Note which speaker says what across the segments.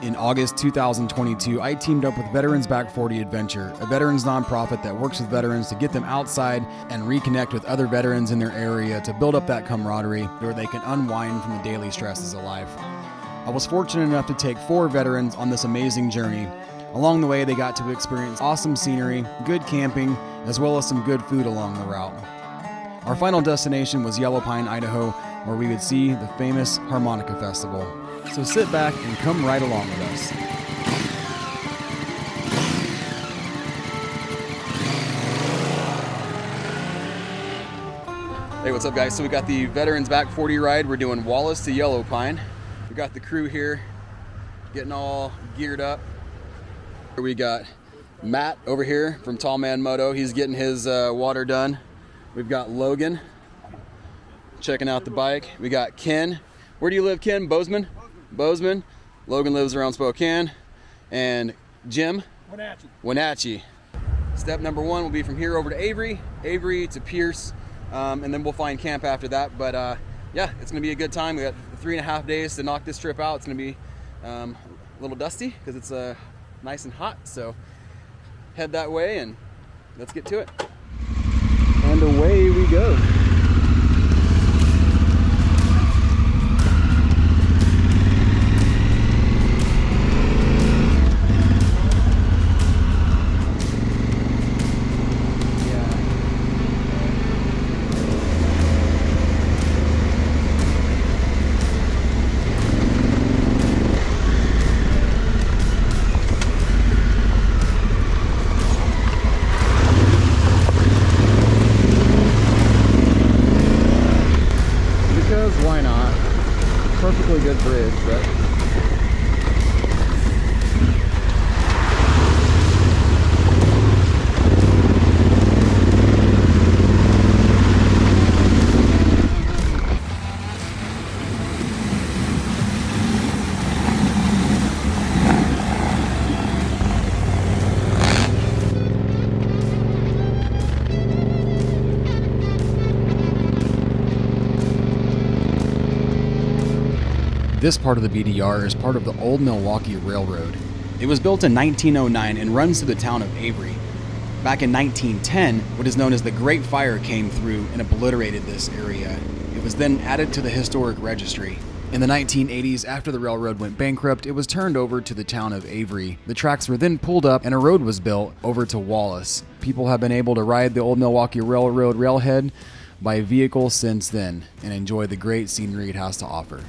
Speaker 1: In August 2022, I teamed up with Veterans Back 40 Adventure, a veterans nonprofit that works with veterans to get them outside and reconnect with other veterans in their area to build up that camaraderie where they can unwind from the daily stresses of life. I was fortunate enough to take 4 veterans on this amazing journey. Along the way, they got to experience awesome scenery, good camping, as well as some good food along the route. Our final destination was Yellow Pine, Idaho, where we would see the famous Harmonica Festival. So sit back and come right along with us. Hey, what's up guys? So we got the Veterans Back 40 ride. We're doing Wallace to Yellow Pine. We got the crew here getting all geared up. We got Matt over here from Tall Man Moto. He's getting his water done. We've got Logan checking out the bike. We got Ken. Where do you live, Ken? Bozeman. Logan lives around Spokane. And Jim? Wenatchee. Step number 1 will be from here over to Avery to Pierce, and then we'll find camp after that. But yeah, it's gonna be a good time. We got 3.5 days to knock this trip out. It's gonna be a little dusty because it's nice and hot. So head that way and let's get to it. And away we go. Why not? Perfectly good bridge, but this part of the BDR is part of the Old Milwaukee Railroad. It was built in 1909 and runs through the town of Avery. Back in 1910, what is known as the Great Fire came through and obliterated this area. It was then added to the historic registry. In the 1980s, after the railroad went bankrupt, it was turned over to the town of Avery. The tracks were then pulled up and a road was built over to Wallace. People have been able to ride the Old Milwaukee Railroad railhead by vehicle since then and enjoy the great scenery it has to offer.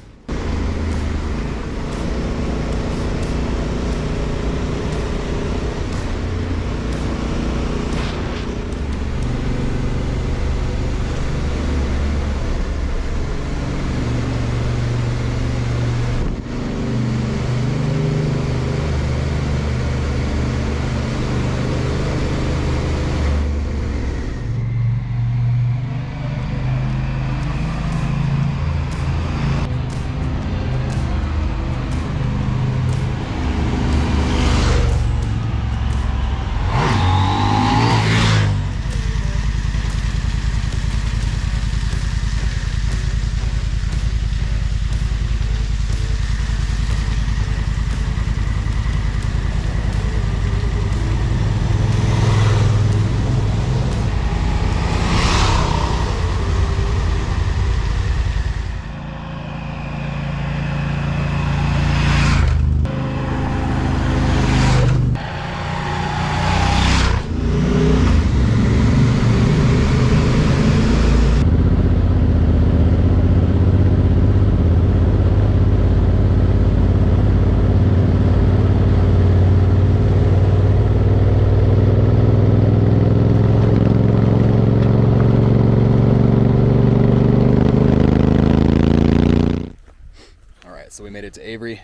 Speaker 1: So we made it to Avery,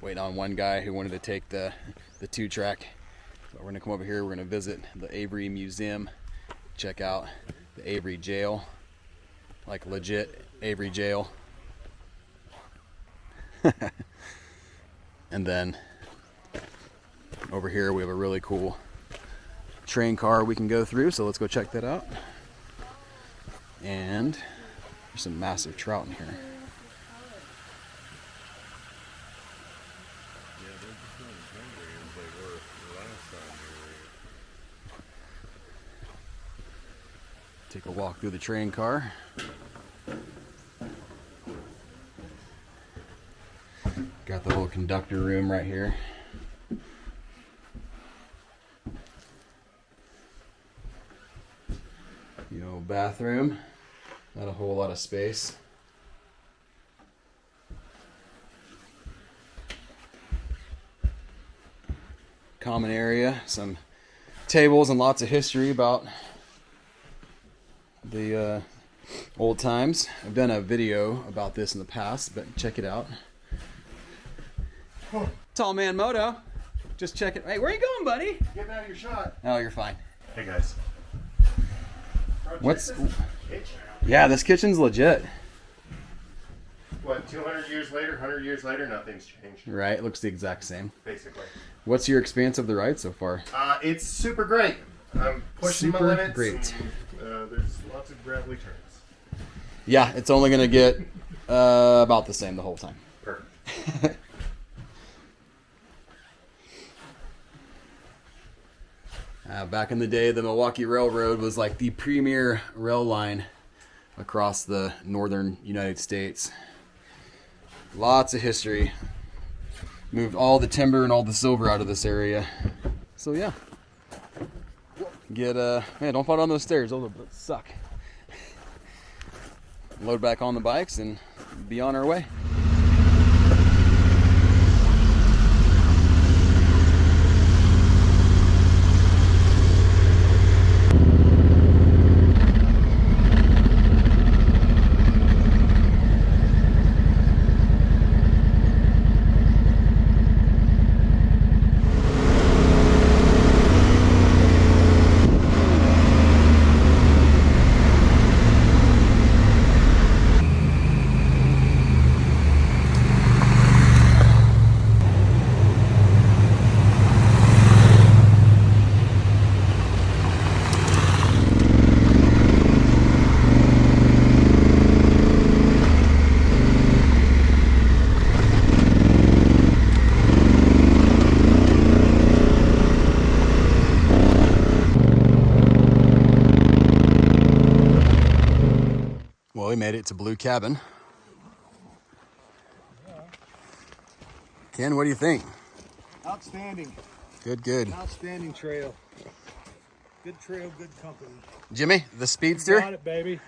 Speaker 1: waiting on one guy who wanted to take the 2-track. So we're gonna come over here, we're gonna visit the Avery Museum, check out the Avery Jail, like legit Avery Jail. And then over here we have a really cool train car we can go through, so let's go check that out. And there's some massive trout in here.
Speaker 2: they're just not as hungry as they were last time we were here.
Speaker 1: Take a walk through the train car. Got the little conductor room right here. Bathroom. Not a whole lot of space. Common area, some tables, and lots of history about the old times. I've done a video about this in the past, but check it out. Tall Man Moto. Just check it. Hey, where are you going, buddy?
Speaker 2: Getting out of your shot.
Speaker 1: Oh, you're fine.
Speaker 2: Hey guys.
Speaker 1: What's... Yeah, this kitchen's legit.
Speaker 2: What, 200 years later, 100 years later, nothing's changed.
Speaker 1: Right, it looks the exact same.
Speaker 2: Basically.
Speaker 1: What's your experience of the ride so far?
Speaker 2: It's super great. I'm pushing my limits.
Speaker 1: Great.
Speaker 2: And, there's lots of gravelly turns.
Speaker 1: Yeah, it's only going to get about the same the whole time.
Speaker 2: Perfect.
Speaker 1: Back in the day, the Milwaukee Railroad was like the premier rail line across the northern United States. Lots of history. Moved all the timber and all the silver out of this area. So yeah. Man, don't fall down those stairs. Those will suck. Load back on the bikes and be on our way. We made it to Blue Cabin.
Speaker 3: Yeah.
Speaker 1: Ken, what do you think?
Speaker 3: Outstanding.
Speaker 1: Good.
Speaker 3: Outstanding trail. Good trail, good company.
Speaker 1: Jimmy, the speedster.
Speaker 3: Got it, baby.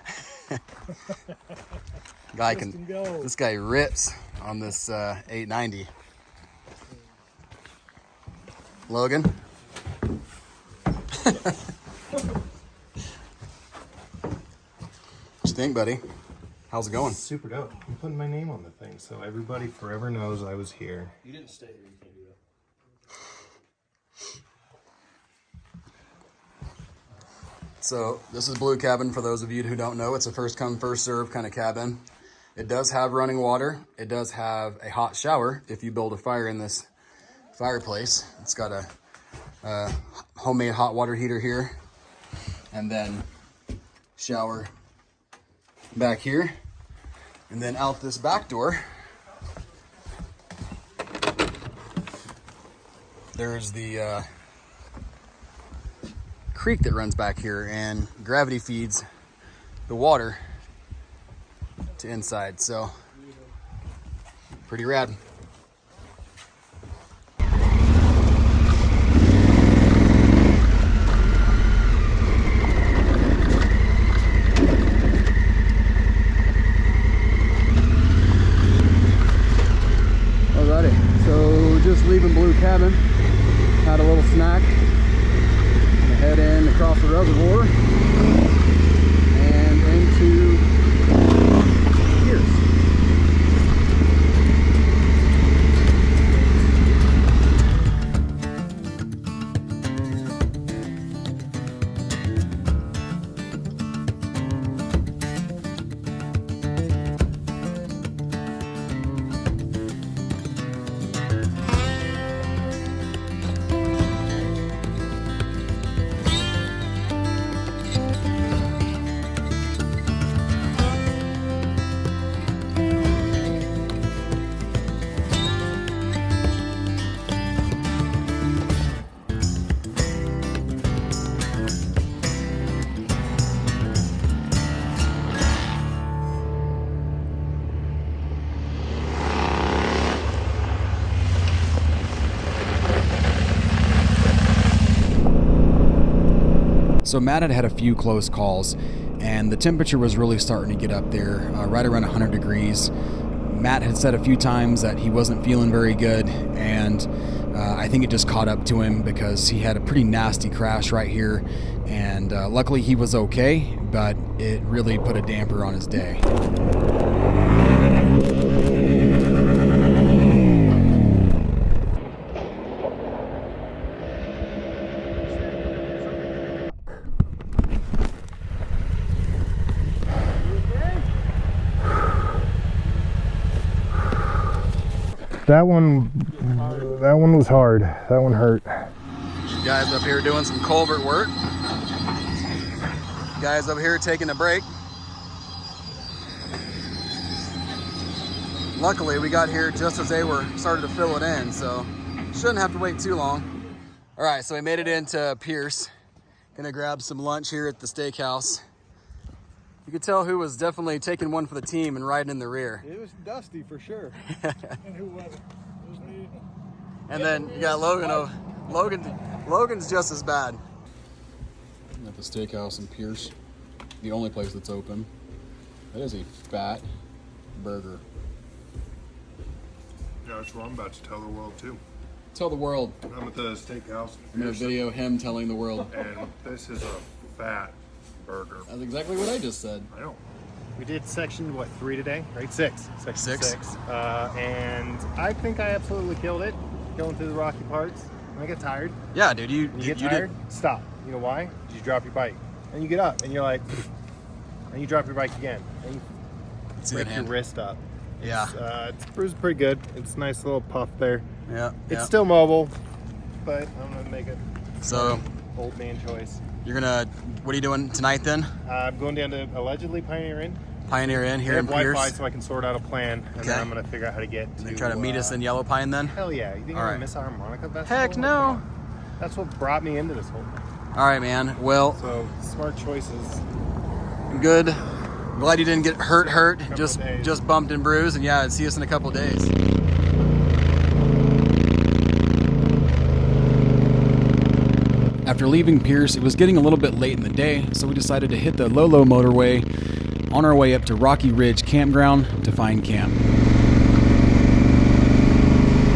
Speaker 1: This guy rips on this 890. Logan. What you think, buddy? How's it going?
Speaker 2: Super dope. I'm putting my name on the thing so everybody forever knows I was here.
Speaker 3: You didn't stay here. You can't do that.
Speaker 1: So this is Blue Cabin. For those of you who don't know, it's a first come, first serve kind of cabin. It does have running water. It does have a hot shower if you build a fire in this fireplace. It's got a homemade hot water heater here, and then shower back here, and then out this back door there's the creek that runs back here, and gravity feeds the water to inside, so pretty rad. Leaving Blue Cabin, had a little snack, head in across the reservoir and into Pierce. So Matt had had a few close calls, and the temperature was really starting to get up there, right around 100 degrees. Matt had said a few times that he wasn't feeling very good, and I think it just caught up to him because he had a pretty nasty crash right here, and luckily he was okay, but it really put a damper on his day.
Speaker 2: That one was hard. That one hurt.
Speaker 1: Guys up here doing some culvert work. Guys up here taking a break. Luckily, we got here just as they were started to fill it in, so shouldn't have to wait too long. All right, so we made it into Pierce. Gonna grab some lunch here at the steakhouse. You could tell who was definitely taking one for the team and riding in the rear.
Speaker 3: It was dusty for sure. And who wasn't? It was me.
Speaker 1: And then you got Logan. Logan's just as bad. At the steakhouse in Pierce, the only place that's open. That is a fat burger.
Speaker 2: Yeah, that's what I'm about to tell the world too.
Speaker 1: Tell the world.
Speaker 2: I'm at the steakhouse.
Speaker 1: I'm gonna video him telling the world.
Speaker 2: And this is a fat burger.
Speaker 1: That's exactly what I just said.
Speaker 2: I know.
Speaker 3: We did section, 3 today? Right? 6. Section
Speaker 1: Six.
Speaker 3: 6. And I think I absolutely killed it. Going through the rocky parts. I get tired.
Speaker 1: Yeah, dude, you
Speaker 3: You get tired, stop. You know why? You drop your bike. And you get up and you're like, and you drop your bike again. And you break your wrist up.
Speaker 1: Yeah.
Speaker 3: It's bruised pretty good. It's a nice little puff there.
Speaker 1: Yeah.
Speaker 3: It's still mobile, but I'm going to make it
Speaker 1: So
Speaker 3: old man choice.
Speaker 1: you're gonna, what are you doing tonight then?
Speaker 3: I'm going down to allegedly Pioneer Inn.
Speaker 1: Pioneer Inn here
Speaker 3: I
Speaker 1: in
Speaker 3: have Wi-Fi
Speaker 1: Pierce.
Speaker 3: so I can sort out a plan, and
Speaker 1: Okay.
Speaker 3: then I'm going to figure out how to get to...
Speaker 1: And try to meet us in Yellow Pine then?
Speaker 3: Hell yeah. You think
Speaker 1: All
Speaker 3: I'm
Speaker 1: right.
Speaker 3: going to miss our harmonica festival?
Speaker 1: Heck no.
Speaker 3: That's what brought me into this whole thing.
Speaker 1: All right, man. Well,
Speaker 3: So, smart choices.
Speaker 1: good. Glad you didn't get hurt.
Speaker 3: Couple
Speaker 1: Just
Speaker 3: of days.
Speaker 1: just bumped and bruised, and yeah, see us in a couple days. After leaving Pierce, it was getting a little bit late in the day, so we decided to hit the Lolo Motorway on our way up to Rocky Ridge Campground to find camp.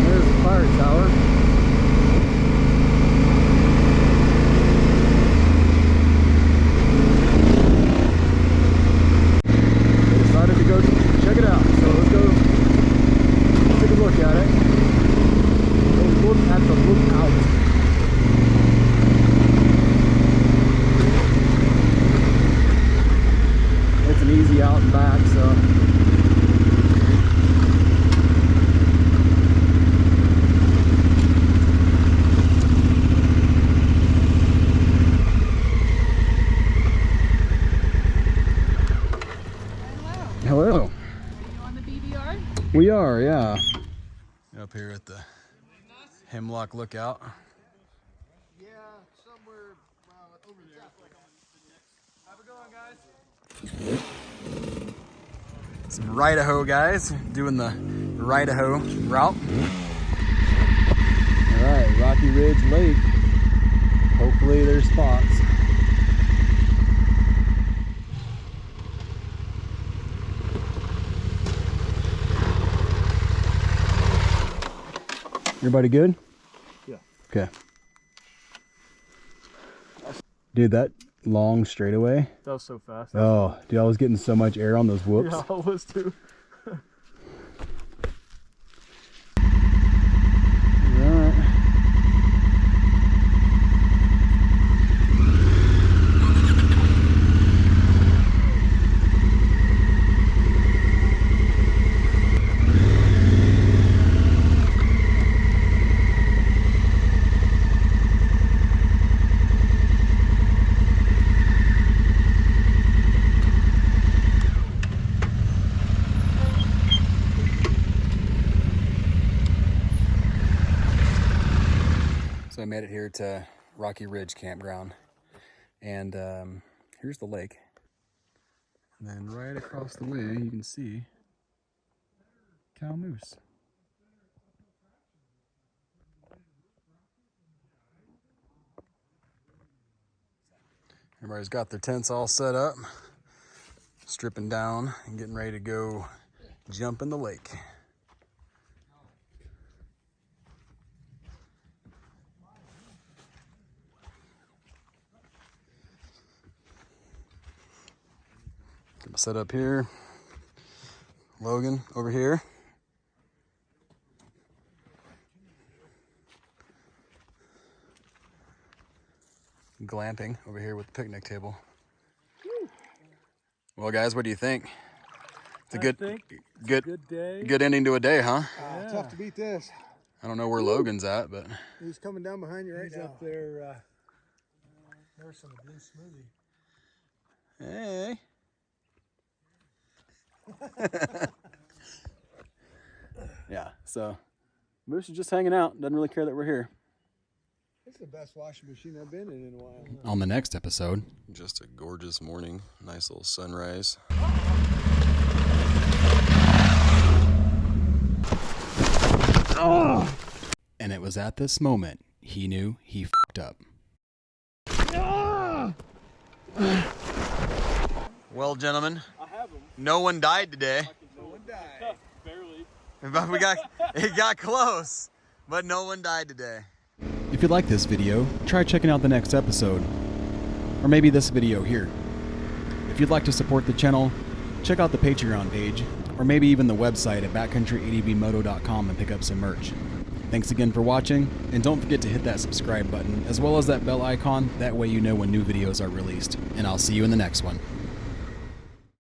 Speaker 1: There's the fire tower. We decided to go check it out, so let's go take a look at it. Let's look at the lookout. It's an easy out and back, so. Hello.
Speaker 4: Are you on the BDR?
Speaker 1: We are, yeah. Up here at the Hemlock Lookout.
Speaker 3: Yeah, somewhere over there. Have a good one, guys.
Speaker 1: Some Idaho guys doing the Idaho route. All right, Rocky Ridge Lake. Hopefully there's spots. Everybody good?
Speaker 3: Yeah.
Speaker 1: Okay. Dude, that long straightaway.
Speaker 3: That was so fast.
Speaker 1: Oh, dude, I was getting so much air on those whoops.
Speaker 3: Yeah, I was too.
Speaker 1: Alright. So I made it here to Rocky Ridge Campground, and here's the lake. And then right across the way, you can see cow moose. Everybody's got their tents all set up, stripping down and getting ready to go jump in the lake. Set up here. Logan over here. Glamping over here with the picnic table. Well, guys, what do you think? It's a good
Speaker 3: day.
Speaker 1: Good ending to a day, huh?
Speaker 3: Yeah.
Speaker 5: Tough to beat this.
Speaker 1: I don't know where Logan's at, but
Speaker 5: He's coming down behind you right now.
Speaker 3: Up there. There's some blue smoothie.
Speaker 1: hey. Yeah, so Moose is just hanging out. Doesn't really care that we're here.
Speaker 5: It's the best washing machine I've been in a while.
Speaker 1: On the next episode, just a gorgeous morning, nice little sunrise. Oh. And it was at this moment he knew he f***ed up. Well, gentlemen, no one died today.
Speaker 5: No one died.
Speaker 3: Barely.
Speaker 1: But it got close, but no one died today. If you like this video, try checking out the next episode, or maybe this video here. If you'd like to support the channel, check out the Patreon page, or maybe even the website at backcountryadvmoto.com and pick up some merch. Thanks again for watching, and don't forget to hit that subscribe button, as well as that bell icon, that way you know when new videos are released. And I'll see you in the next one.